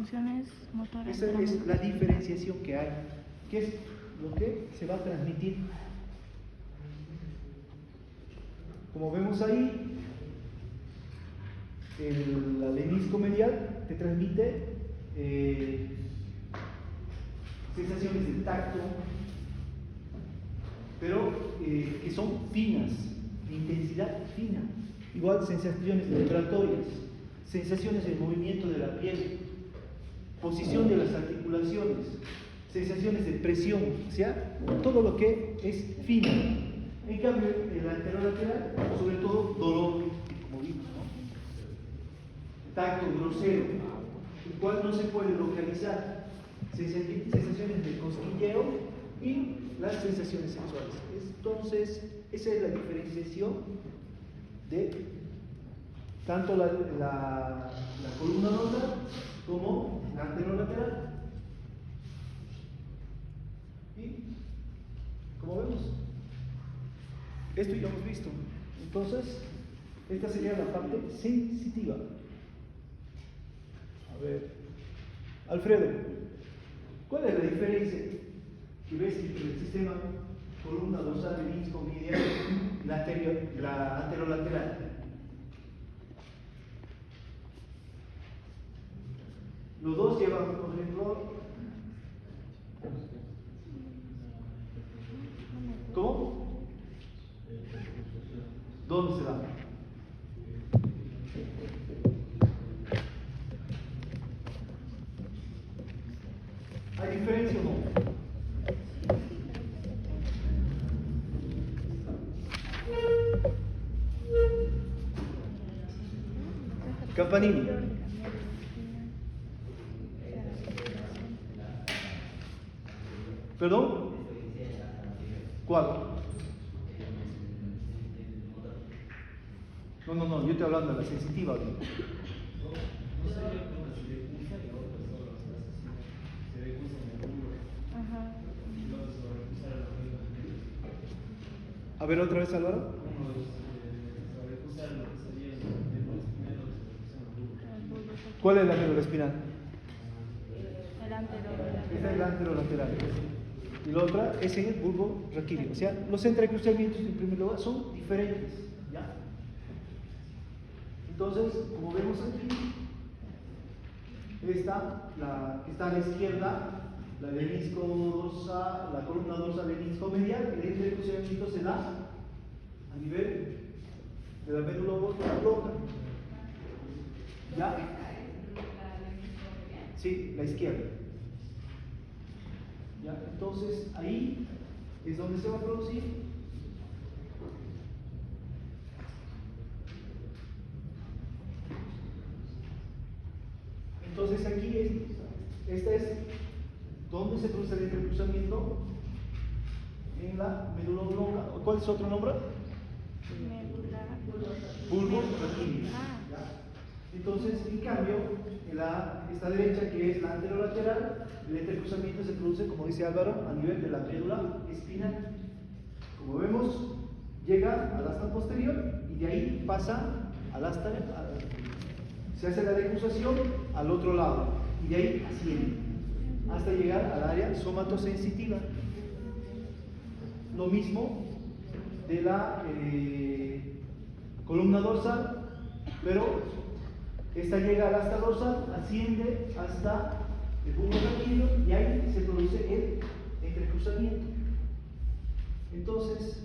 funciones motoras. Esa es la diferenciación que hay. ¿Qué es lo que se va a transmitir? Como vemos ahí, el alenisco medial te transmite sensaciones de tacto, pero que son finas, de intensidad fina. Igual sensaciones vibratorias, sensaciones de movimiento de la piel, posición de las articulaciones, sensaciones de presión, o sea, todo lo que es fino. En cambio, el anterolateral, sobre todo dolor, como vimos, ¿no? Tacto grosero, el cual no se puede localizar, sensaciones de cosquilleo y las sensaciones sexuales. Entonces, esa es la diferenciación de tanto la columna dorsal como la anterolateral. Y como vemos, esto ya hemos visto. Entonces, esta sería la parte sensitiva. A ver, Alfredo, ¿cuál es la diferencia que ves entre el sistema columna dorsal, menisco medial y la anterolateral? Los dos llevan, por ejemplo, ¿cómo? ¿Dónde se da? ¿Hay diferencia o no? Campanini. ¿Perdón? ¿Cuál? No, yo estoy hablando de la sensitiva. A ver, otra vez, Álvaro. ¿Cuál es la médula espinal? El anterolateral. Esta es la anterolateral. Y la otra es en el bulbo raquídeo. O sea, los entrecruzamientos en primer lugar son diferentes. ¿Ya? Entonces, como vemos aquí, esta, la que está a la izquierda, la menisco dorsal, la columna dorsal menisco medial, el entrecruzamiento se da a nivel de la médula ósea. ¿Ya? Sí, la izquierda. ¿Ya? Entonces, ahí es donde se va a producir entonces aquí esta es donde se produce el entrecruzamiento en la médula oblonga. ¿Cuál es otro nombre? Bulbo raquídeo. Entonces, en cambio, esta derecha, que es la anterolateral, el entrecruzamiento se produce, como dice Álvaro, a nivel de la médula espinal. Como vemos, llega al asta posterior y de ahí pasa al asta, se hace la decruzación al otro lado y de ahí asciende hasta llegar al área somatosensitiva. Lo mismo de la columna dorsal, pero esta llega al asta dorsal, asciende hasta el bulbo raquídeo y ahí se produce el entrecruzamiento. Entonces,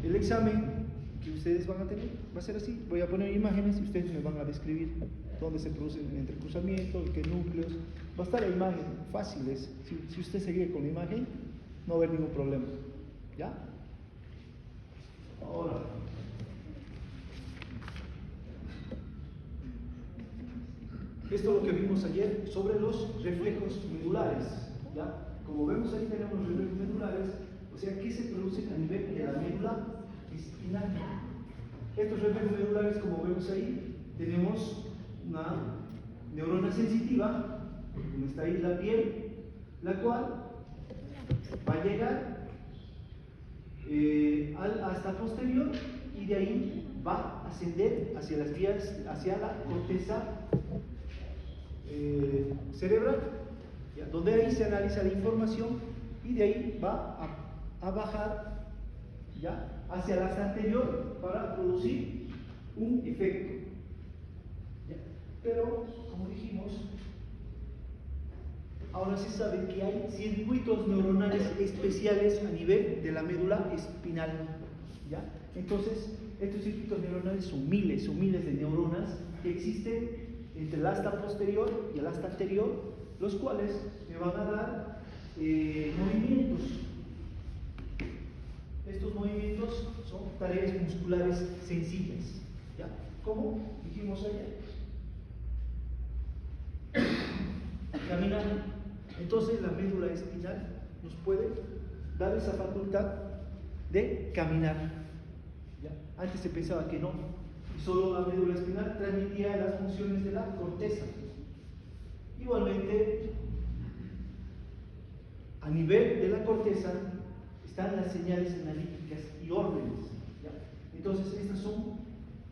el examen que ustedes van a tener va a ser así. Voy a poner imágenes y ustedes me van a describir dónde se produce el entrecruzamiento, qué núcleos. Va a estar la imagen, fácil es. Si usted sigue con la imagen, no va a haber ningún problema. ¿Ya? Ahora, esto es lo que vimos ayer sobre los reflejos medulares. ¿Ya? Como vemos ahí tenemos los reflejos medulares, o sea, ¿qué se produce a nivel de la médula espinal? Estos reflejos medulares, como vemos ahí, tenemos una neurona sensitiva, donde está ahí la piel, la cual va a llegar al asta posterior y de ahí va a ascender hacia las vías, hacia la corteza cerebral, ¿ya? Donde ahí se analiza la información y de ahí va a bajar, ¿ya?, hacia el asta anterior para producir un efecto, ¿ya? Pero, como dijimos, ahora se sabe que hay circuitos neuronales especiales a nivel de la médula espinal, ¿ya? Entonces, estos circuitos neuronales son miles de neuronas que existen entre el asta posterior y el asta anterior, los cuales me van a dar movimientos. Estos movimientos son tareas musculares sencillas, ¿ya? Como dijimos ayer. Caminar. Entonces la médula espinal nos puede dar esa facultad de caminar, ¿ya? Antes se pensaba que no, y solo la médula espinal transmitía las funciones de la corteza. Igualmente, a nivel de la corteza están las señales analíticas y órdenes, ¿ya? Entonces estas son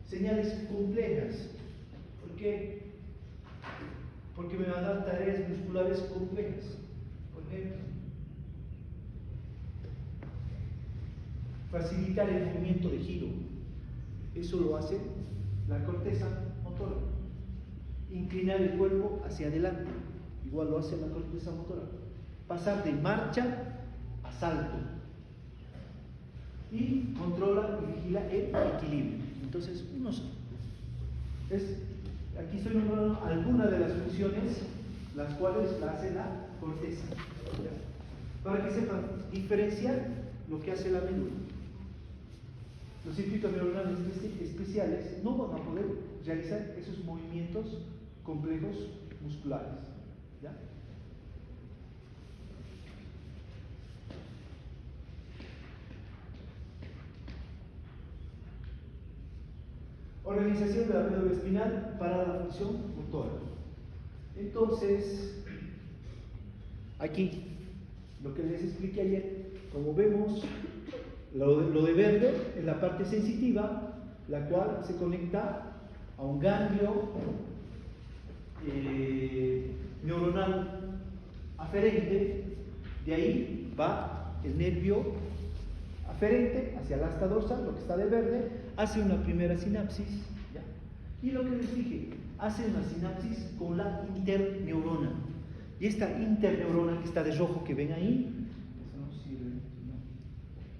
señales complejas. ¿Por qué? Porque me van a dar tareas musculares complejas. Por ejemplo, facilitar el movimiento de giro. Eso lo hace la corteza motora. Inclinar el cuerpo hacia adelante. Igual lo hace la corteza motora. Pasar de marcha a salto. Y controla y vigila el equilibrio. Entonces, aquí estoy nombrando algunas de las funciones las cuales la hace la corteza, ¿ya? Para que sepan diferenciar lo que hace la médula. Los circuitos neuronales especiales no van a poder realizar esos movimientos complejos musculares, ¿ya? Organización de la médula espinal para la función motora. Entonces, aquí, lo que les expliqué ayer, como vemos, lo de verde es la parte sensitiva, la cual se conecta a un ganglio neuronal aferente. De ahí va el nervio aferente hacia el asta dorsal, lo que está de verde, hace una primera sinapsis, ¿ya? Y lo que les dije, hace una sinapsis con la interneurona. Y esta interneurona que está de rojo que ven ahí,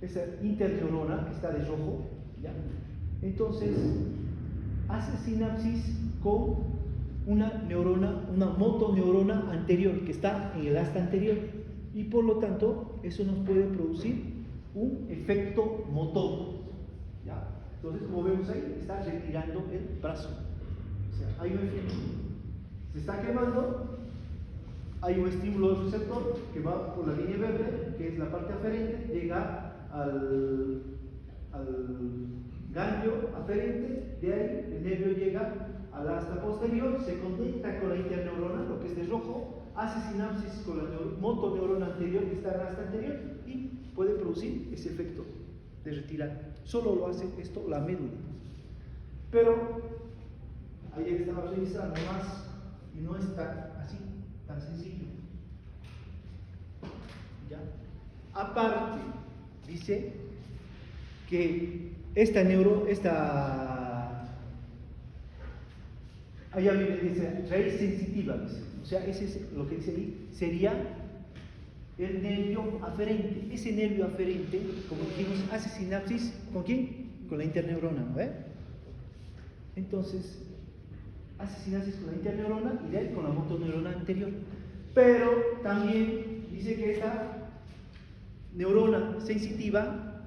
esa interneurona que está de rojo, ¿ya? Entonces hace sinapsis con una neurona, una motoneurona anterior que está en el asta anterior, y por lo tanto eso nos puede producir un efecto motor, ¿ya? Entonces, como vemos ahí, está retirando el brazo, o sea, hay un efecto, se está quemando, hay un estímulo del receptor que va por la línea verde, que es la parte aferente, llega al ganglio aferente, de ahí el nervio llega al asta posterior, se conecta con la interneurona, lo que es de rojo, hace sinapsis con la motoneurona anterior que está en el asta anterior y puede producir ese efecto de retirar. Solo lo hace esto la médula. Pero ayer estaba revisando más y no es tan sencillo, ¿ya? Aparte, dice que allá dice raíz sensitiva, dice. O sea, ese es lo que dice ahí, sería el nervio aferente. Ese nervio aferente, como dijimos, hace sinapsis ¿con quién? Con la interneurona, ¿no? Entonces, hace sinapsis con la interneurona y de ahí con la motoneurona anterior. Pero también dice que esta neurona sensitiva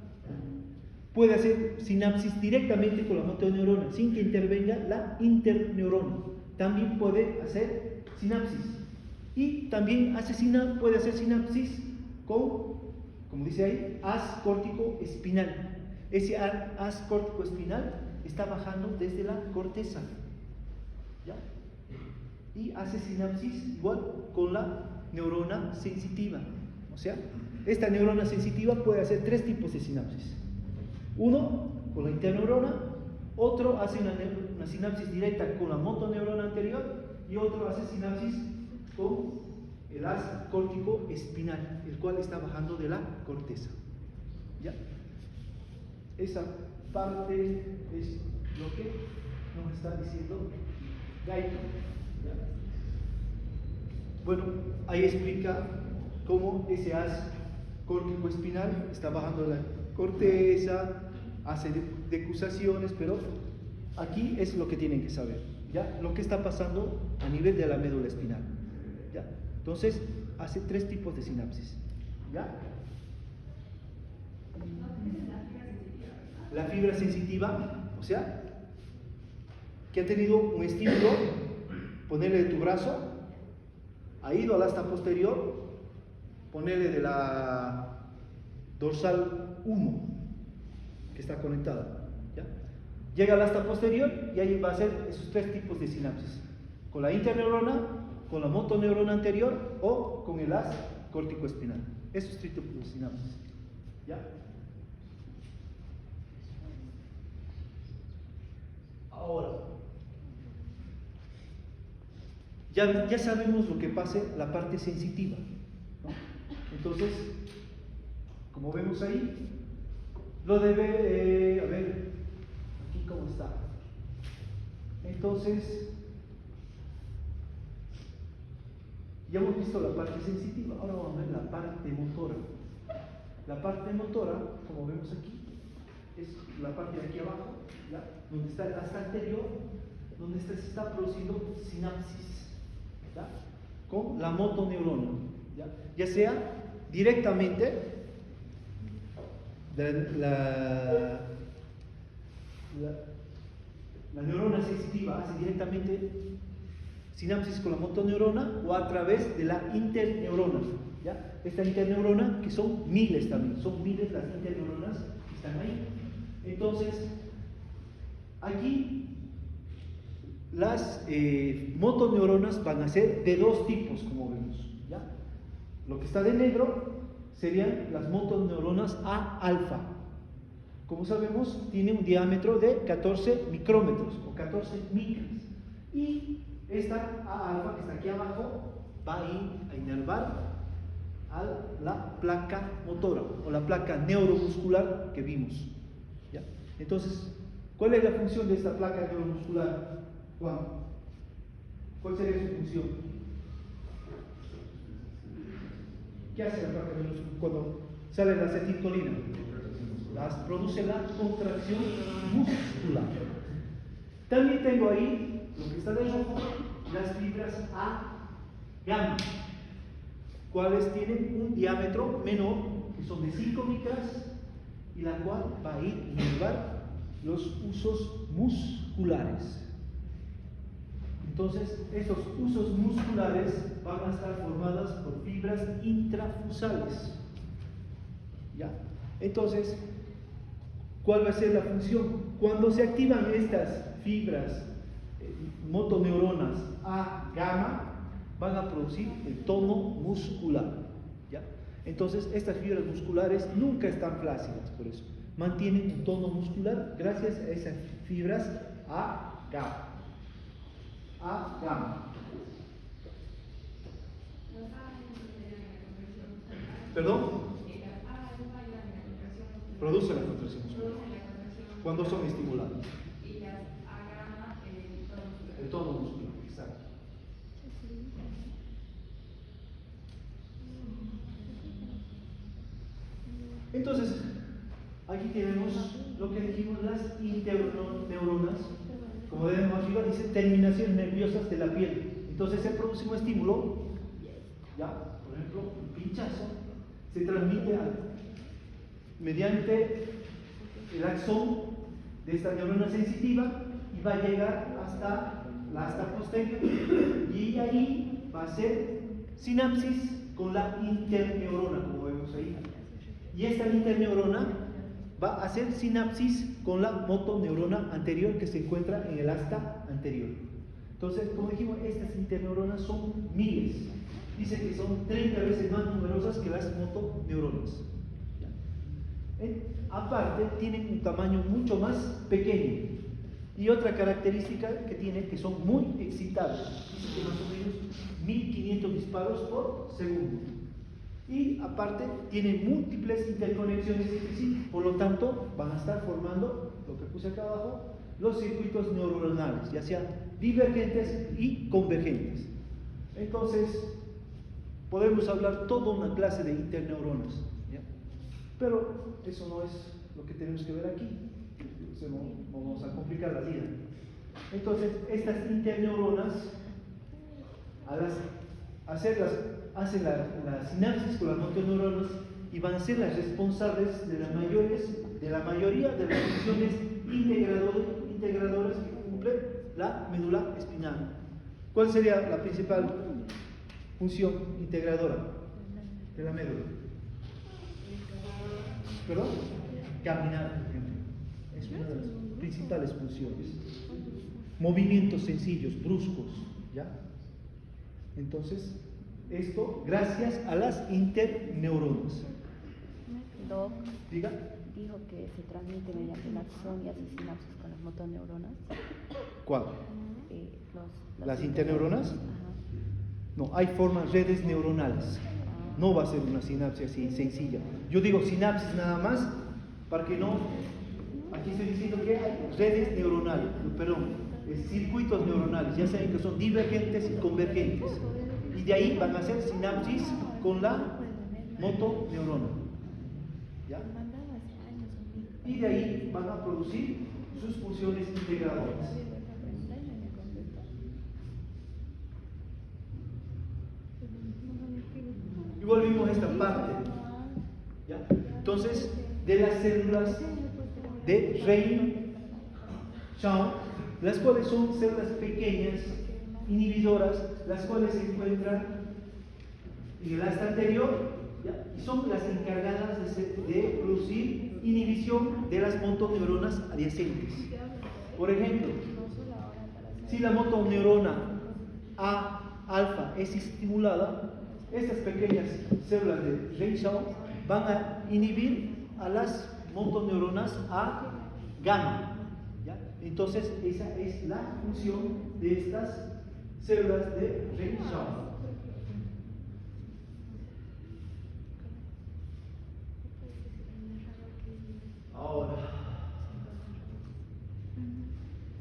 puede hacer sinapsis directamente con la motoneurona sin que intervenga la interneurona. También puede hacer sinapsis. Y también puede hacer sinapsis con, como dice ahí, haz córtico espinal. Ese haz córtico espinal está bajando desde la corteza, ¿ya? Y hace sinapsis igual con la neurona sensitiva. O sea, esta neurona sensitiva puede hacer tres tipos de sinapsis. Uno con la interneurona, otro hace una sinapsis directa con la motoneurona anterior y otro hace sinapsis con el haz córtico espinal, el cual está bajando de la corteza. ¿Ya? Esa parte es lo que nos está diciendo Gaito. ¿Ya? Bueno, ahí explica cómo ese haz córtico espinal está bajando la corteza, hace decusaciones, pero aquí es lo que tienen que saber, ¿ya? Lo que está pasando a nivel de la médula espinal, ¿ya? Entonces, hace 3 tipos de sinapsis, ¿ya? La fibra sensitiva, o sea, que ha tenido un estímulo, ponerle de tu brazo, ha ido al asta posterior, ponerle de la dorsal 1, que está conectada, ¿ya? Llega al asta posterior y ahí va a hacer esos 3 tipos de sinapsis, con la interneurona, con la motoneurona anterior o con el haz córtico espinal. Esos 3 tipos de sinapsis, ¿ya? Ahora, ya sabemos lo que pase la parte sensitiva, ¿no? Entonces, como vemos ahí, lo debe, a ver, aquí cómo está. Entonces, ya hemos visto la parte sensitiva, ahora vamos a ver la parte motora. La parte motora, como vemos aquí, es la parte de aquí abajo, ¿ya? Donde está el asta anterior, donde se está produciendo sinapsis, ¿ya? Con la motoneurona, ya sea directamente la neurona sensitiva hace directamente sinapsis con la motoneurona o a través de la interneurona, ¿ya? Esta interneurona, que son miles también, son miles las interneuronas que están ahí. Entonces, aquí las motoneuronas van a ser de 2 tipos, como vemos, ¿ya? Lo que está de negro serían las motoneuronas A-alfa. Como sabemos, tiene un diámetro de 14 micrómetros o 14 micras. Y esta A-alfa que está aquí abajo va a ir a inervar a la placa motora o la placa neuromuscular que vimos, ¿ya? Entonces, ¿cuál es la función de esta placa neuromuscular, Juan? ¿Cuál sería su función? ¿Qué hace la placa neuromuscular cuando sale la acetilcolina? Produce la contracción muscular. También tengo ahí, lo que está de rojo, las fibras A gamma, cuales tienen un diámetro menor, que son de 5 micras, y la cual va a ir a inervar los usos musculares. Entonces, estos usos musculares van a estar formadas por fibras intrafusales, ¿ya? Entonces, ¿cuál va a ser la función? Cuando se activan estas fibras motoneuronas A gamma, van a producir el tono muscular, ¿ya? Entonces, estas fibras musculares nunca están flácidas, por eso mantienen un tono muscular gracias a esas fibras A gamma. A gamma. ¿Perdón? Produce la contracción muscular cuando son estimulados. Y las A gamma, El tono muscular, exacto. Entonces, aquí tenemos lo que dijimos, las interneuronas, como vemos arriba, dice terminaciones nerviosas de la piel. Entonces se produce un estímulo, ya, por ejemplo, un pinchazo, se transmite mediante el axón de esta neurona sensitiva y va a llegar hasta la asta posterior, y ahí va a ser sinapsis con la interneurona, como vemos ahí. Y esta interneurona va a hacer sinapsis con la motoneurona anterior que se encuentra en el asta anterior. Entonces, como dijimos, estas interneuronas son miles. Dice que son 30 veces más numerosas que las motoneuronas. Aparte, tienen un tamaño mucho más pequeño. Y otra característica que tiene, que son muy excitables. Dice que más o menos 500 disparos por segundo. Y aparte tiene múltiples interconexiones, por lo tanto van a estar formando, lo que puse acá abajo, los circuitos neuronales, ya sean divergentes y convergentes. Entonces, podemos hablar toda una clase de interneuronas, ¿ya? Pero eso no es lo que tenemos que ver aquí, vamos a complicar la vida. Entonces, estas interneuronas, hacen la sinapsis con las motoneuronas y van a ser las responsables de la mayoría de las funciones integradoras que cumple la médula espinal. ¿Cuál sería la principal función integradora de la médula? ¿Perdón? Caminar, por ejemplo. Es una de las principales funciones. Movimientos sencillos, bruscos, ¿ya? Entonces, esto gracias a las interneuronas. Doc, Diga. dijo que se transmite mediante la acción y hace sinapsis con las motoneuronas. ¿Cuál? ¿Las interneuronas? Ajá. No, hay formas, redes neuronales. No va a ser una sinapsis así sencilla. Yo digo sinapsis nada más para que no. Aquí estoy diciendo que hay redes neuronales, perdón, circuitos neuronales, ya saben que son divergentes y convergentes. Y de ahí van a hacer sinapsis con la motoneurona. ¿Ya? Y de ahí van a producir sus funciones integradoras. Y volvimos a esta parte. ¿Ya? Entonces, de las células de Rein-Schau, las cuales son células pequeñas, inhibidoras, las cuales se encuentran en el asta anterior, ¿ya? Y son las encargadas de producir inhibición de las motoneuronas adyacentes. Por ejemplo, si la motoneurona A-alfa es estimulada, estas pequeñas células de Rein-Schau van a inhibir a las motoneuronas A-gamma. ¿Ya? Entonces, esa es la función de estas células de Rein-Schau. Ahora,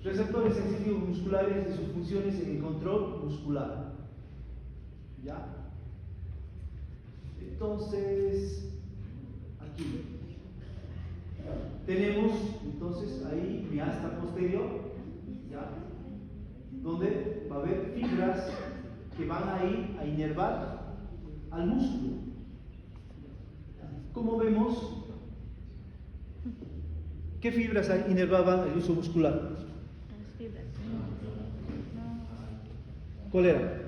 receptores sensitivos musculares y sus funciones en el control muscular. ¿Ya? Entonces, aquí tenemos entonces ahí mi asta posterior, ¿ya? Donde va a haber fibras que van a ir a inervar al músculo. Como vemos, ¿qué fibras inervaban el uso muscular? Las fibras. ¿Cuál era?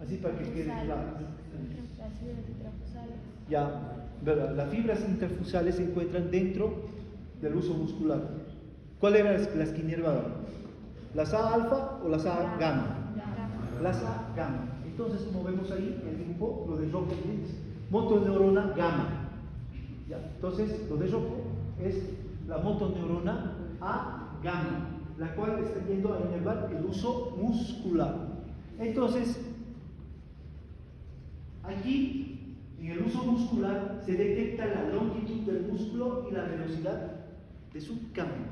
Así para que quede claro. Las fibras intrafusales. Ya, ¿verdad? Las fibras interfusales se encuentran dentro del uso muscular. ¿Cuáles eran las que inervaban? ¿Las A-alfa o las A-gamma? Las A-gamma. Entonces, como vemos ahí, el grupo, lo de rojo es motoneurona gamma. ¿Ya? Entonces, lo de rojo es la motoneurona A-gamma, la cual está yendo a inervar el uso muscular. Entonces, aquí en el uso muscular se detecta la longitud del músculo y la velocidad de su cambio.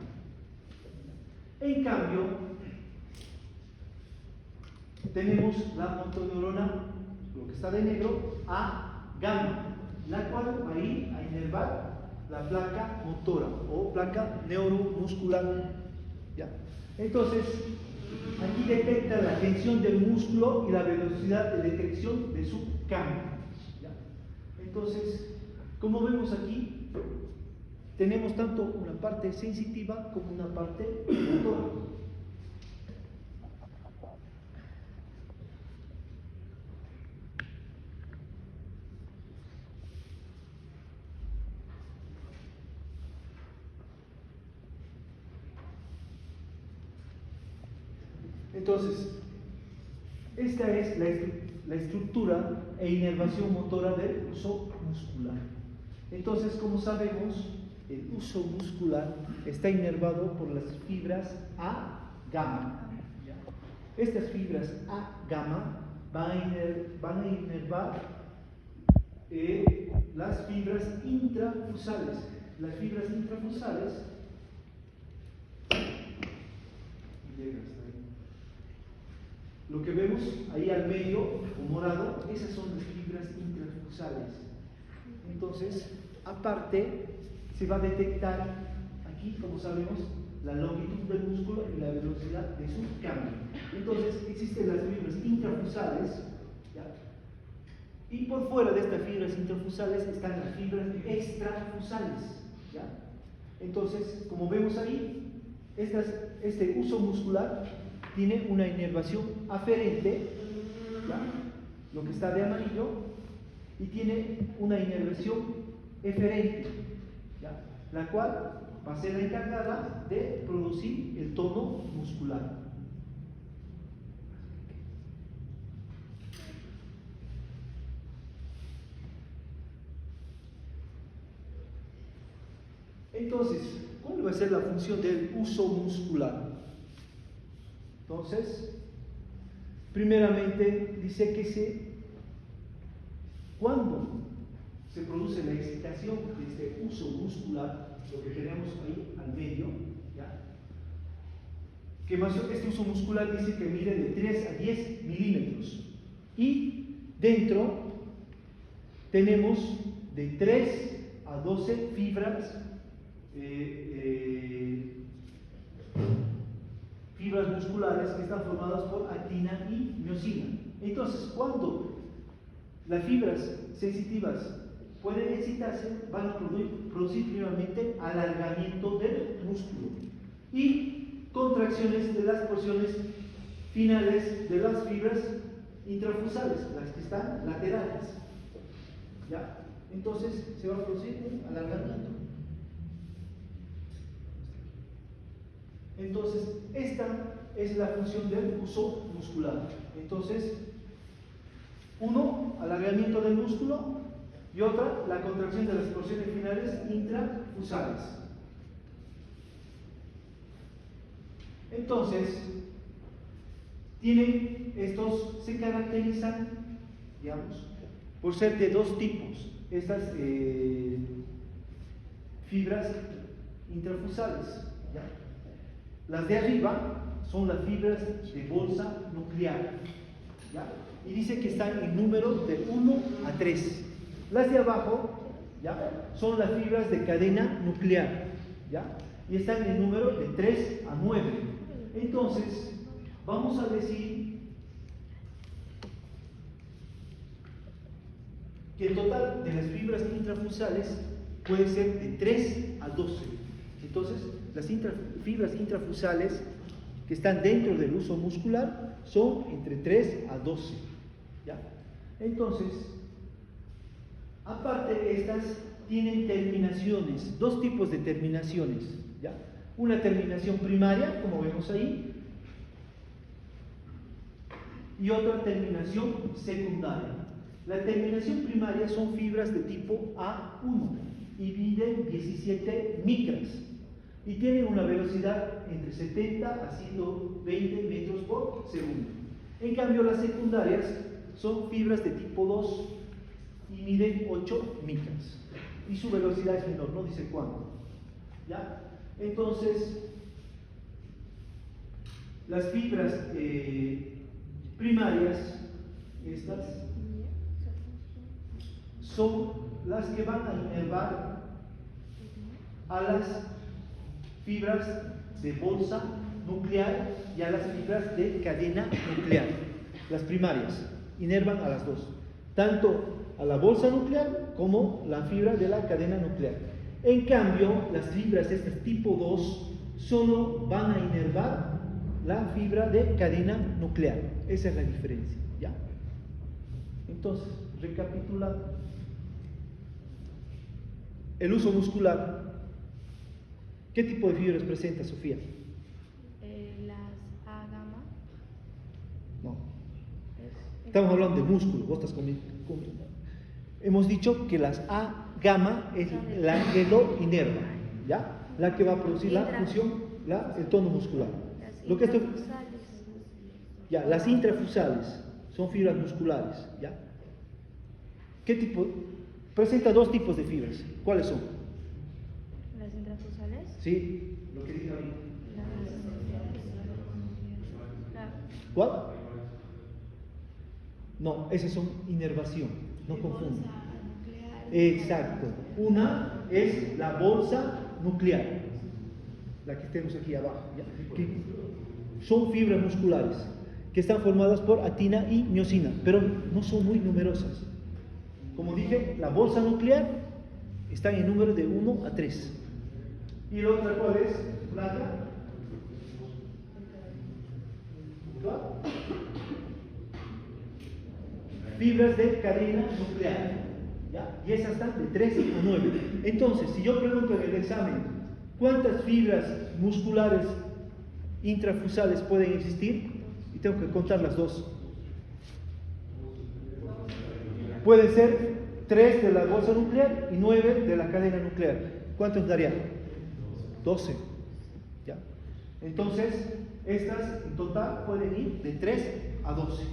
En cambio, tenemos la motoneurona, lo que está de negro, A-gamma, la cual va a ir a inervar la placa motora o placa neuromuscular. ¿Ya? Entonces, aquí detecta la tensión del músculo y la velocidad de detección de su cambio. ¿Ya? Entonces, como vemos aquí, tenemos tanto una parte sensitiva como una parte motora. Entonces, esta es la estructura e inervación motora del uso muscular. Entonces, como sabemos, el uso muscular está inervado por las fibras A-gamma. Estas fibras A-gamma van a inervar las fibras intrafusales. Las fibras intrafusales, lo que vemos ahí al medio, o morado, esas son las fibras intrafusales. Entonces, aparte, se va a detectar aquí, como sabemos, la longitud del músculo y la velocidad de su cambio. Entonces, existen las fibras intrafusales, ¿ya? Y por fuera de estas fibras intrafusales están las fibras extrafusales, ¿ya? Entonces, como vemos ahí, este uso muscular tiene una inervación aferente, ¿ya? Lo que está de amarillo, y tiene una inervación eferente, ¿ya? La cual va a ser la encargada de producir el tono muscular. Entonces, ¿cuál va a ser la función del uso muscular? Entonces, primeramente dice que cuando se produce la excitación de este uso muscular, lo que tenemos ahí al medio, ¿ya? Que más este uso muscular dice que mide de 3 a 10 milímetros, y dentro tenemos de 3 a 12 fibras fibras musculares que están formadas por actina y miosina. Entonces, cuando las fibras sensitivas pueden excitarse, van a producir primeramente alargamiento del músculo y contracciones de las porciones finales de las fibras intrafusales, las que están laterales, ¿ya? Entonces se va a producir un alargamiento. Entonces, esta es la función del uso muscular. Entonces, uno, alargamiento del músculo, y otra, la contracción de las porciones finales intrafusales. Entonces, estos se caracterizan, digamos, por ser de dos tipos. Estas fibras intrafusales, ¿ya? Las de arriba son las fibras de bolsa nuclear, ¿ya? Y dice que están en número de 1 a 3. Las de abajo, ¿ya?, son las fibras de cadena nuclear, ¿ya? Y están en número de 3 a 9. Entonces, vamos a decir que el total de las fibras intrafusales puede ser de 3 a 12. Entonces, las fibras intrafusales que están dentro del uso muscular son entre 3 a 12, ¿ya? Entonces, aparte, estas tienen terminaciones, dos tipos de terminaciones, ¿ya? Una terminación primaria, como vemos ahí, y otra terminación secundaria. La terminación primaria son fibras de tipo A1 y miden 17 micras y tienen una velocidad entre 70 a 120 metros por segundo. En cambio, las secundarias son fibras de tipo 2 y miden 8 micras y su velocidad es menor, no dice cuánto, ¿ya? Entonces, las fibras primarias, estas son las que van a inervar a las fibras de bolsa nuclear y a las fibras de cadena nuclear. Las primarias inervan a las dos, tanto a la bolsa nuclear como la fibra de la cadena nuclear. En cambio, las fibras de este tipo 2 solo van a inervar la fibra de cadena nuclear. Esa es la diferencia, ¿ya? Entonces, recapitulando, el uso muscular, ¿qué tipo de fibras presenta, Sofía? Las A gamma. No. Estamos hablando de músculo, vos estás conmigo. Hemos dicho que las A gamma es la que lo inerva, ¿ya? La que va a producir la función, el tono muscular. Las Lo que esto, intrafusales. ya, las intrafusales son fibras musculares, ¿ya? ¿Qué tipo? Presenta dos tipos de fibras. ¿Cuáles son? Las intrafusales. Sí, lo que dije ahorita. La- ¿Cuál? No, esas son inervación, no confundan. bolsa nuclear. Exacto. Una es la bolsa nuclear, la que tenemos aquí abajo, ¿ya? Que son fibras musculares que están formadas por actina y miosina, pero no son muy numerosas. Como dije, la bolsa nuclear está en número de 1 a 3. ¿Y la otra cuál es? Plata. ¿Cuál? Fibras de cadena nuclear, ¿ya? Y esas están de 3 a 9. Entonces, si yo pregunto en el examen, ¿cuántas fibras musculares intrafusales pueden existir? Y tengo que contar las dos. Pueden ser 3 de la bolsa nuclear y 9 de la cadena nuclear. ¿Cuántos daría? 12. ¿Ya? Entonces, estas en total pueden ir de 3 a 12.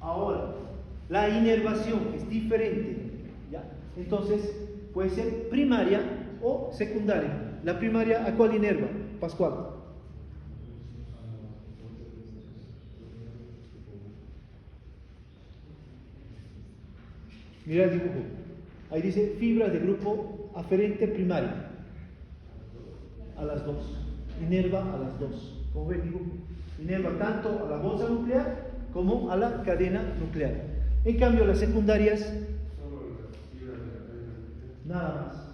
Ahora, la inervación es diferente, ¿ya? Entonces, puede ser primaria o secundaria. La primaria, ¿a cuál inerva? Pascual. Mira el dibujo. Ahí dice fibras de grupo aferente primaria. A las dos. Inerva a las dos. Como ve el dibujo. Inerva tanto a la bolsa nuclear como a la cadena nuclear. En cambio, las secundarias, nada más.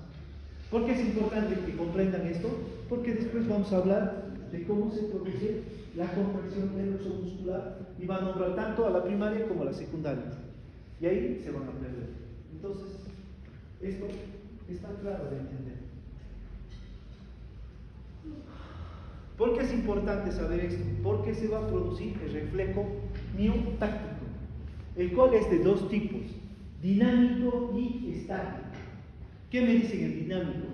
¿Por qué es importante que comprendan esto? Porque después vamos a hablar de cómo se produce la contracción del uso muscular y va a nombrar tanto a la primaria como a la secundaria. Y ahí se van a perder. Entonces, esto está claro de entender. ¿Por qué es importante saber esto? Porque se va a producir el reflejo miotáctico, el cual es de dos tipos, dinámico y estático. ¿Qué me dicen el dinámico?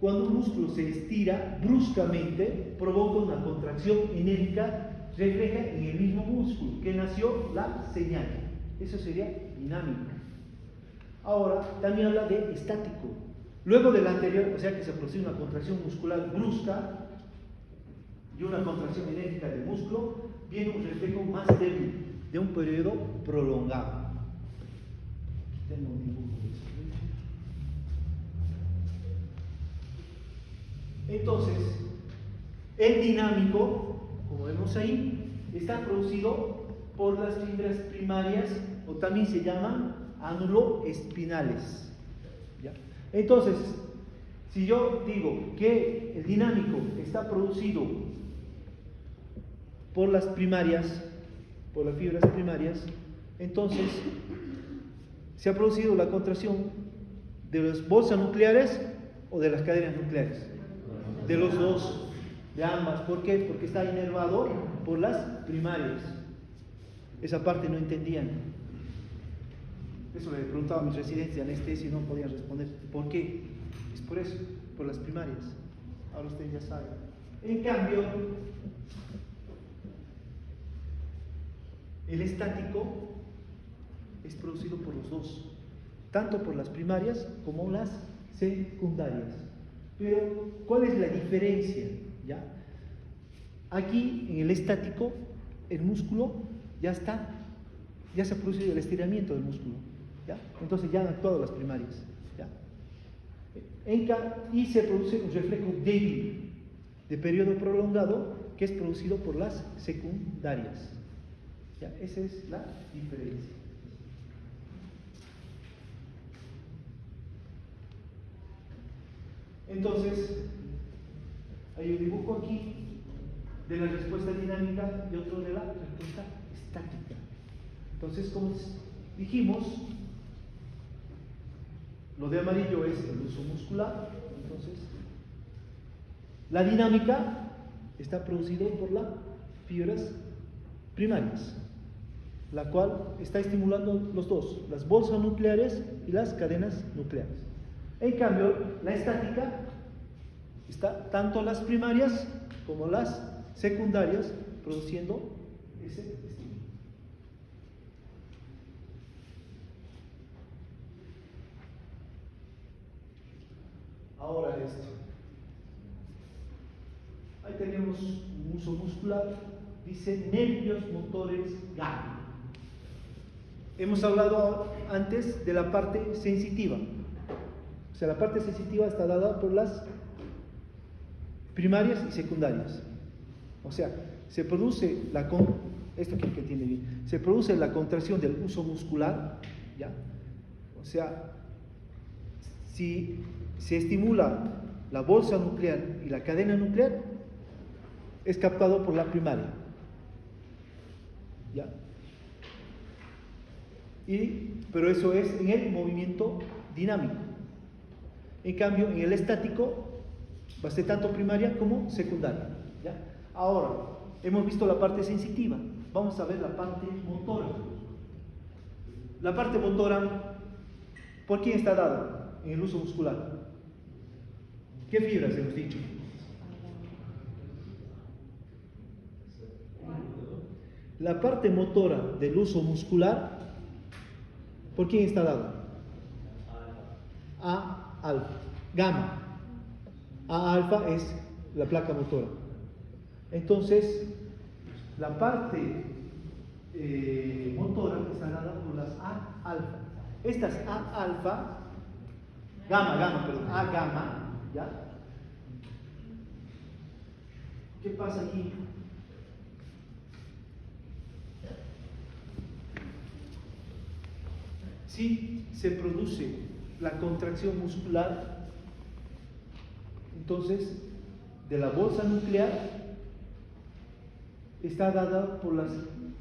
Cuando un músculo se estira bruscamente, provoca una contracción enérgica, refleja en el mismo músculo que nació la señal. Eso sería dinámico. Ahora, también habla de estático. Luego del anterior, o sea que se produce una contracción muscular brusca y una contracción enérgica del músculo, viene un reflejo más débil de un periodo prolongado. Tengo un dibujo de eso. Entonces, el dinámico, como vemos ahí, está producido por las fibras primarias, o también se llaman anuloespinales. ¿Ya? Entonces, si yo digo que el dinámico está producido por las primarias, por las fibras primarias, entonces se ha producido la contracción de las bolsas nucleares o de las cadenas nucleares. De los dos, de ambas. ¿Por qué? Porque está inervado por las primarias. Esa parte no entendían. Eso le preguntaba a mis residentes de anestesia y no podían responder. ¿Por qué? Es por eso, por las primarias. Ahora ustedes ya saben. En cambio, el estático es producido por los dos, tanto por las primarias como las secundarias. Pero, ¿cuál es la diferencia? ¿Ya? Aquí, en el estático, el músculo ya se ha producido el estiramiento del músculo, ¿ya? Entonces ya han actuado las primarias, ¿ya? Y se produce un reflejo débil de periodo prolongado que es producido por las secundarias, ¿ya? Esa es la diferencia. Entonces, hay un dibujo aquí de la respuesta dinámica y otro de la respuesta estática. Entonces, como dijimos, lo de amarillo es el uso muscular. Entonces, la dinámica está producida por las fibras primarias, la cual está estimulando los dos, las bolsas nucleares y las cadenas nucleares. En cambio, la estática está tanto las primarias como las secundarias produciendo ese estímulo. Ahora esto. Ahí tenemos un uso muscular, dice nervios motores gamma. Hemos hablado antes de la parte sensitiva. O sea, la parte sensitiva está dada por las primarias y secundarias. O sea, se produce esto que tiene bien, se produce la contracción del uso muscular, ¿ya? O sea, si se estimula la bolsa nuclear y la cadena nuclear, es captado por la primaria, ¿ya? Pero eso es en el movimiento dinámico. En cambio, en el estático va a ser tanto primaria como secundaria, ¿ya? Ahora, hemos visto la parte sensitiva, vamos a ver la parte motora. La parte motora, ¿por quién está dada en el uso muscular? ¿Qué fibras hemos dicho? La parte motora del uso muscular, ¿por quién está dada? A alfa, gamma. A alfa es la placa motora. Entonces, la parte motora está dada por las A alfa. Estas A alfa, A gamma, ¿ya? ¿Qué pasa aquí? Si se produce la contracción muscular, entonces de la bolsa nuclear está dada por las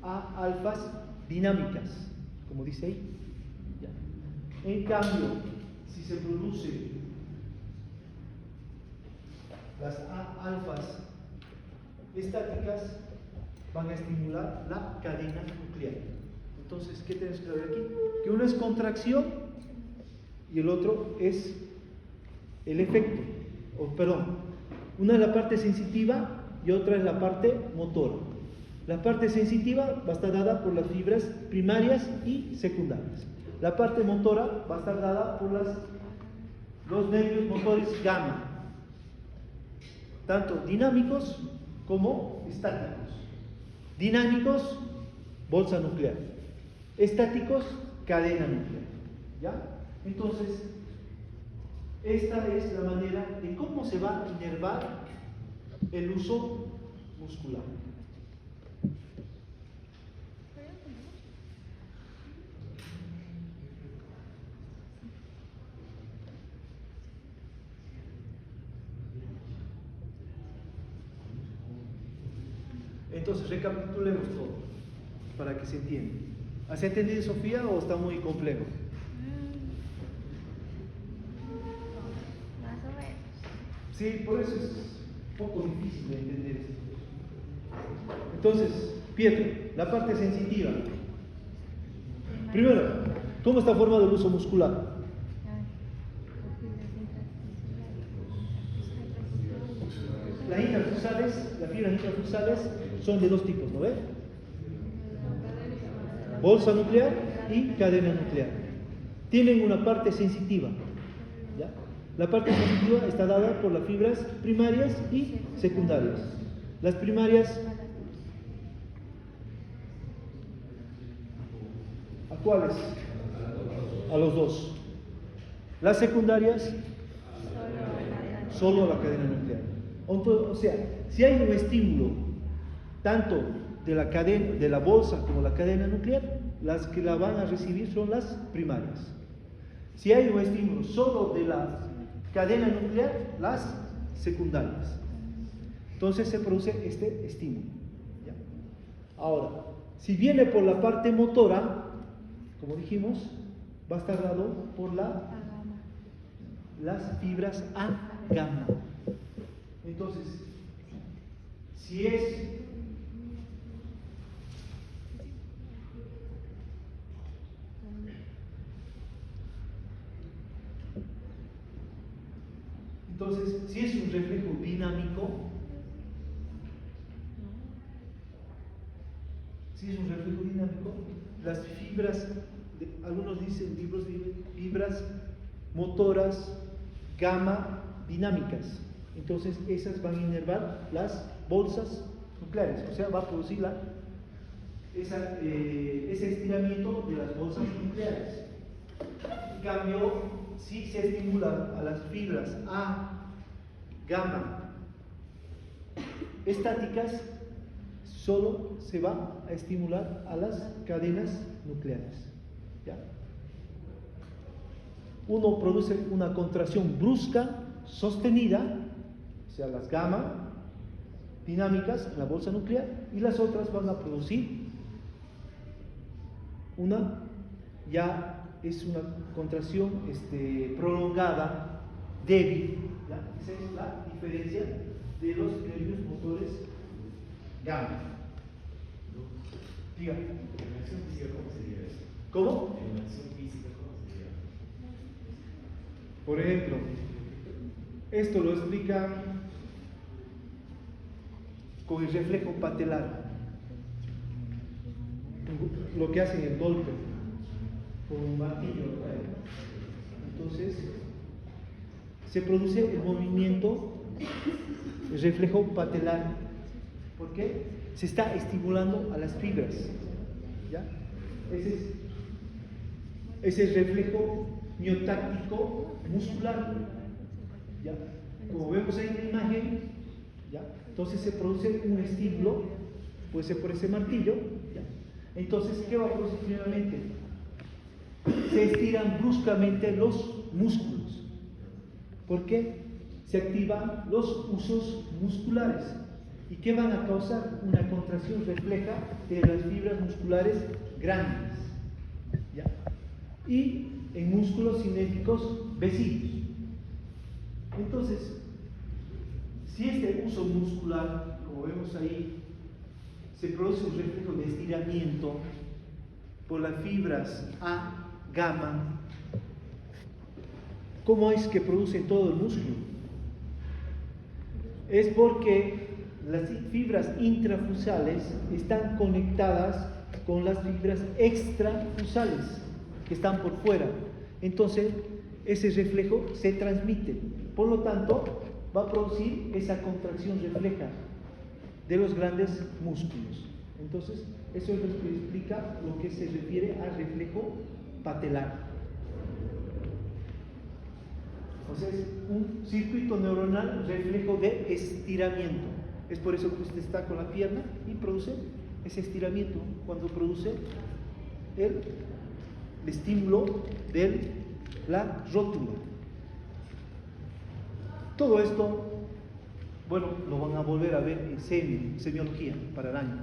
A alfas dinámicas, como dice ahí. ¿Ya? En cambio, si se produce las A alfas estáticas, van a estimular la cadena nuclear. Entonces, ¿qué tenemos que ver aquí? Que uno es contracción y el otro es el efecto. Una es la parte sensitiva y otra es la parte motora. La parte sensitiva va a estar dada por las fibras primarias y secundarias. La parte motora va a estar dada por los nervios motores gamma, tanto dinámicos como estáticos. Dinámicos, bolsa nuclear. Estáticos, cadena nuclear. ¿Ya? Entonces, esta es la manera de cómo se va a inervar el uso muscular. Entonces, recapitulemos todo para que se entienda. ¿Has entendido, Sofía, o está muy complejo? Más o menos. Sí, por eso es un poco difícil de entender esto. Entonces, Pietro, la parte sensitiva. Primero, ¿cómo está formado el uso muscular? Las fibras intrafusales son de dos tipos, ¿no ves? Bolsa nuclear y cadena nuclear. Tienen una parte sensitiva, ¿ya? La parte sensitiva está dada por las fibras primarias y secundarias. Las primarias, ¿a cuáles? A los dos. Las secundarias, solo a la cadena nuclear. O sea, si hay un estímulo tanto de la cadena, de la bolsa como la cadena nuclear, las que la van a recibir son las primarias. Si hay un estímulo solo de la cadena nuclear, las secundarias. Entonces se produce este estímulo. ¿Ya? Ahora, si viene por la parte motora, como dijimos, va a estar dado por las fibras A gamma. Entonces, si es un reflejo dinámico, las fibras, algunos dicen fibras motoras gamma dinámicas. Entonces esas van a inervar las bolsas nucleares, o sea, va a producir ese estiramiento de las bolsas nucleares. En cambio, si se estimula a las fibras A, gamma, estáticas, solo se va a estimular a las cadenas nucleares. ¿Ya? Uno produce una contracción brusca, sostenida, o sea, las gamma dinámicas en la bolsa nuclear, y las otras van a producir ya es una contracción prolongada, débil. ¿Ya? Esa es la diferencia de los nervios motores gamma. Diga. En acción física, ¿cómo sería eso? ¿Cómo? En acción física, ¿cómo sería? Por ejemplo, esto lo explican con el reflejo patelar, lo que hacen el golpe con un martillo. Entonces se produce el movimiento, el reflejo patelar. ¿Por qué? Se está estimulando a las fibras. ¿Ya? Ese es reflejo miotáctico muscular. ¿Ya? Como vemos ahí en la imagen, ¿ya? Entonces se produce un estímulo, puede ser por ese martillo. ¿Ya? Entonces, ¿qué va a producir primeramente? Se estiran bruscamente los músculos. ¿Por qué? Se activan los usos musculares. ¿Y qué van a causar? Una contracción refleja de las fibras musculares grandes. ¿Ya? Y en músculos cinéticos vecinos. Entonces, si este uso muscular, como vemos ahí, se produce un reflejo de estiramiento por las fibras A, gamma, ¿cómo es que produce todo el músculo? Es porque las fibras intrafusales están conectadas con las fibras extrafusales que están por fuera. Entonces, ese reflejo se transmite. Por lo tanto, va a producir esa contracción refleja de los grandes músculos. Entonces, eso es lo que explica lo que se refiere al reflejo patelar. Entonces, un circuito neuronal reflejo de estiramiento. Es por eso que usted está con la pierna y produce ese estiramiento cuando produce el estímulo de la rótula. Todo esto, bueno, lo van a volver a ver en semiología para el año.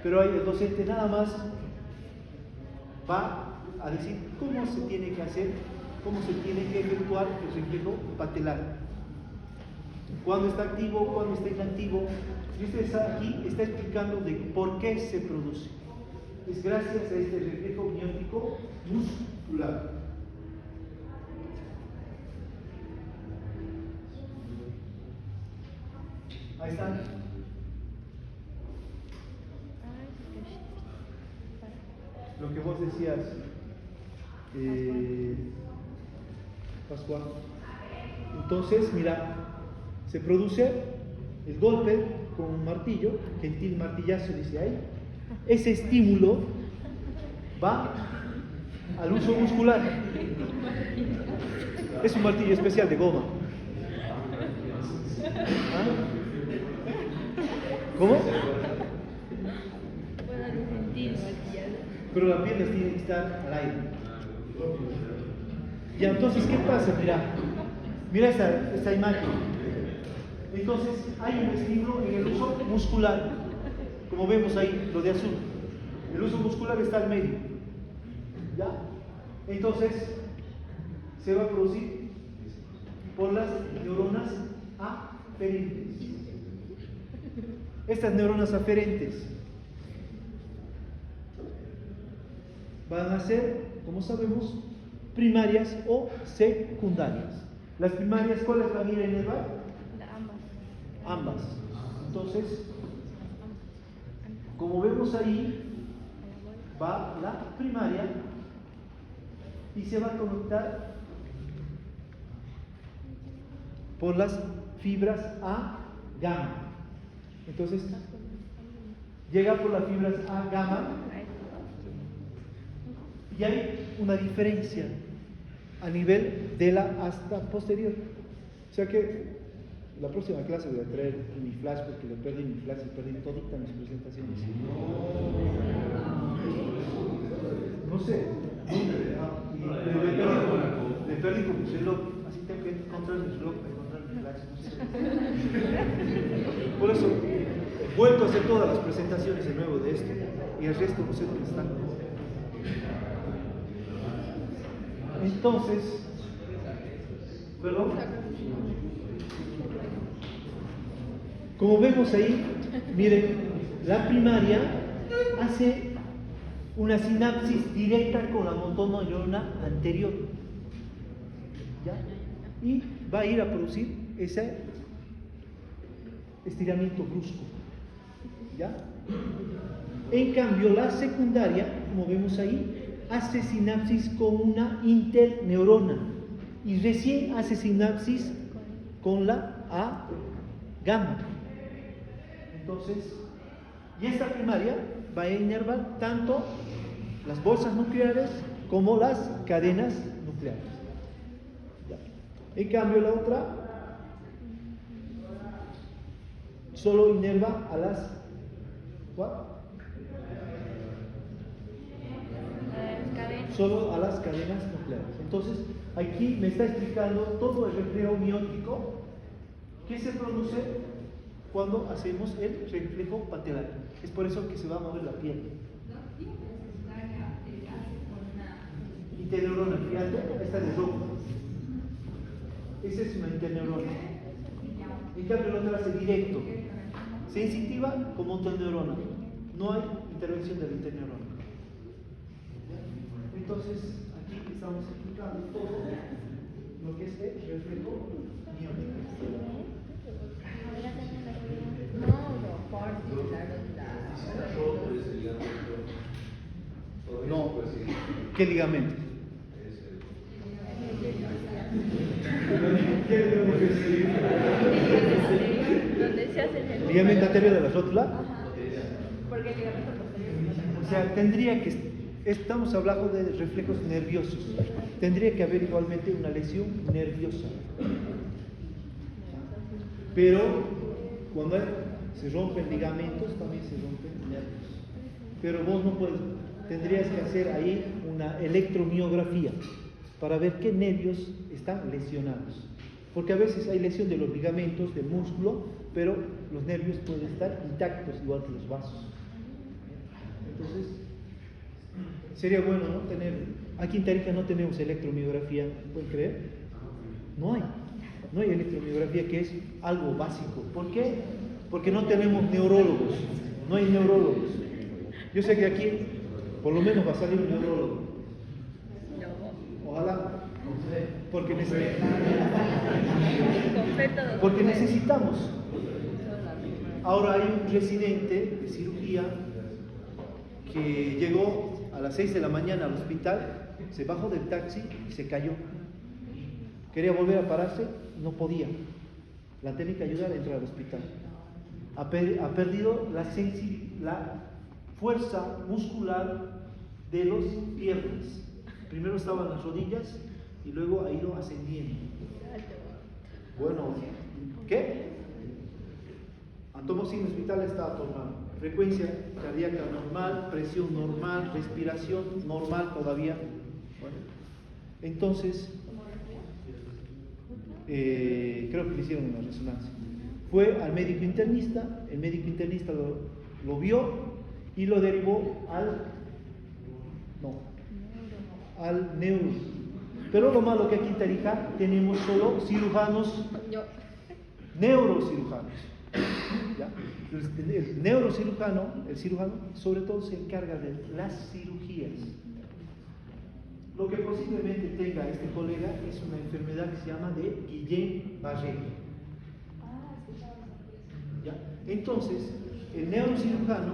Pero ahí el docente nada más va a decir cómo se tiene que hacer, cómo se tiene que efectuar el reflejo patelar. Cuándo está activo, cuándo está inactivo. Y usted aquí está explicando de por qué se produce. Es gracias a este reflejo miótico muscular. Ahí está. Lo que vos decías, Pascual. Entonces, mira, se produce el golpe con un martillo, gentil martillazo dice ahí. Ese estímulo va al uso muscular. Es un martillo especial de goma. ¿Ah? ¿Cómo? Pero la pierna tiene que estar al aire. Y entonces, ¿qué pasa? Mira esta imagen. Entonces, hay un estímulo en el uso muscular. Como vemos ahí, lo de azul. El uso muscular está al medio. ¿Ya? Entonces, se va a producir por las neuronas aferentes. Estas neuronas aferentes van a ser, como sabemos, primarias o secundarias. Las primarias, ¿cuáles van a ir a inervar? Ambas. Entonces, como vemos ahí, va la primaria y se va a conectar por las fibras A gamma. Entonces, llega por las fibras A gamma y hay una diferencia a nivel de la asta posterior. O sea que la próxima clase voy a traer mi flash porque le perdí mi flash y perdí toditas mis presentaciones. No sé. Le perdí como mi reloj. Así tengo que encontrar mi reloj para encontrar mi flash. No sé. Por eso he vuelto a hacer todas las presentaciones de nuevo de esto. Y el resto no sé dónde están. Entonces, ¿perdón? Como vemos ahí, miren, la primaria hace una sinapsis directa con la motoneurona anterior, ¿ya? Y va a ir a producir ese estiramiento brusco, ¿ya? En cambio, la secundaria, como vemos ahí, hace sinapsis con una interneurona y recién hace sinapsis con la A gamma. Entonces, y esta primaria va a inervar tanto las bolsas nucleares como las cadenas nucleares. ¿Ya? En cambio, la otra solo inerva a las solo a las cadenas nucleares. Entonces, aquí me está explicando todo el reflejo miótico que se produce cuando hacemos el reflejo patelar. Es por eso que se va a mover la piel. Interneurona, fíjate, esta de rojo. Esa es una interneurona. En cambio, la otra hace directo. Sensitiva como interneurona. No hay intervención de la interneurona. Entonces, aquí estamos explicando todo lo que es el reflejo miótico. No, ¿qué ligamento? ¿Dónde se hace el ¿Ligamento anterior de la rótula? Porque el ligamento posterior. O sea, tendría que... Estamos hablando de reflejos nerviosos. Tendría que haber igualmente una lesión nerviosa. Pero cuando se rompen ligamentos, también se rompen nervios. Pero vos no puedes, tendrías que hacer ahí una electromiografía para ver qué nervios están lesionados. Porque a veces hay lesión de los ligamentos, del músculo, pero los nervios pueden estar intactos, igual que los vasos. Entonces, sería bueno, ¿no? Tener, aquí en Tarija no tenemos electromiografía, ¿pueden creer? No hay electromiografía, que es algo básico. ¿Por qué? Porque no tenemos neurólogos, no hay neurólogos. Yo sé que aquí por lo menos va a salir un neurólogo. Ojalá, porque necesitamos. Ahora hay un residente de cirugía que llegó a las 6 de la mañana al hospital, se bajó del taxi y se cayó. Quería volver a pararse, no podía. La tenía que ayudar a entrar al hospital. Ha perdido la fuerza muscular de las piernas. Primero estaban las rodillas y luego ha ido ascendiendo. Bueno, ¿qué? Antomosina hospital está tomando. Frecuencia cardíaca normal, presión normal, respiración normal todavía. Bueno, entonces, creo que le hicieron una resonancia. Fue al médico internista, el médico internista lo vio y lo derivó al neuro. Pero lo malo que aquí en Tarija tenemos solo cirujanos, neurocirujanos. ¿Ya? El neurocirujano, el cirujano, sobre todo se encarga de las cirugías. Lo que posiblemente tenga este colega es una enfermedad que se llama de Guillain-Barré. ¿Ya? Entonces, el neurocirujano,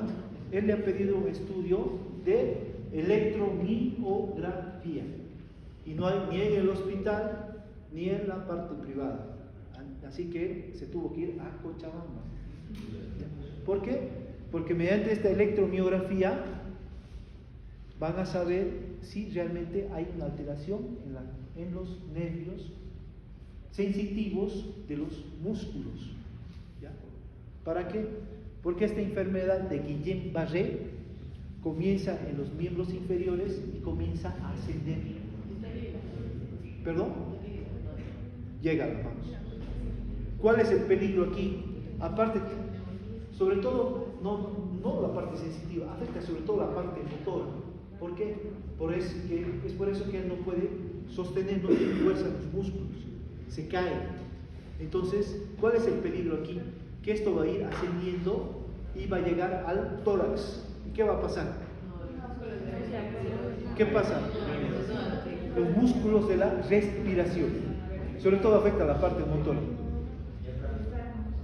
él le ha pedido un estudio de electromiografía. Y no hay ni en el hospital ni en la parte privada. Así que se tuvo que ir a Cochabamba. ¿Por qué? Porque mediante esta electromiografía van a saber si realmente hay una alteración en los nervios sensitivos de los músculos. ¿Ya? ¿Para qué? Porque esta enfermedad de Guillain-Barré comienza en los miembros inferiores y comienza a ascender. ¿Perdón? Llega a las manos. ¿Cuál es el peligro aquí? Aparte, sobre todo, no la parte sensitiva, afecta sobre todo la parte motora. ¿Por qué? Es por eso que él no puede sostener, no tiene fuerza en los músculos, se cae. Entonces, ¿cuál es el peligro aquí? Que esto va a ir ascendiendo y va a llegar al tórax. ¿Y qué va a pasar? ¿Qué pasa? Los músculos de la respiración. Sobre todo afecta la parte motora.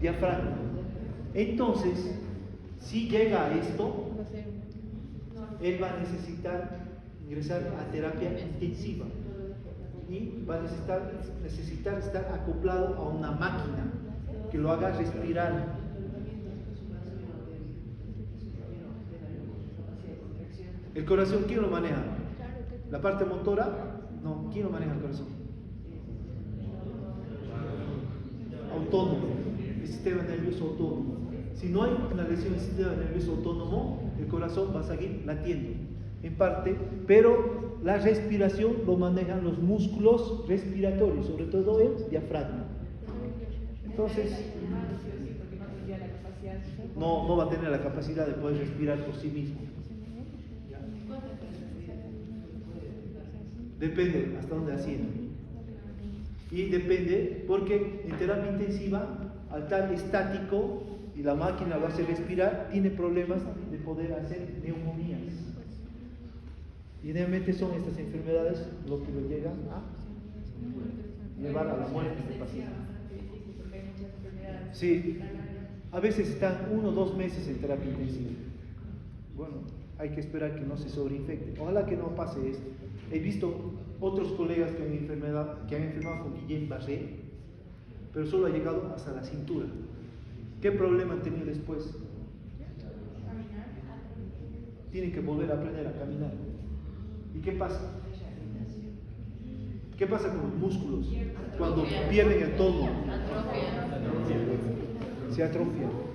Diafragma. Entonces, si llega a esto, él va a necesitar ingresar a terapia intensiva y va a necesitar estar acoplado a una máquina que lo haga respirar. ¿El corazón quién lo maneja? ¿La parte motora? No, ¿quién lo maneja el corazón? Autónomo, el sistema nervioso autónomo. Si no hay una lesión del sistema nervioso autónomo, el corazón va a seguir latiendo, en parte, pero la respiración lo manejan los músculos respiratorios, sobre todo el diafragma. Entonces, no va a tener la capacidad de poder respirar por sí mismo. Depende hasta dónde asciende. Y depende porque en terapia intensiva, al estar estático y la máquina lo hace respirar, tiene problemas de poder hacer neumonías. Y generalmente son estas enfermedades lo que lo llegan a llevar a la muerte de este paciente. Sí, a veces están 1 o 2 meses en terapia intensiva. Bueno, hay que esperar que no se sobreinfecte. Ojalá que no pase esto. He visto otros colegas que han enfermado con Guillain-Barré, pero solo ha llegado hasta la cintura. ¿Qué problema han tenido después? Tienen que volver a aprender a caminar. ¿Y qué pasa? ¿Qué pasa con los músculos cuando pierden el tono? Se atrofian.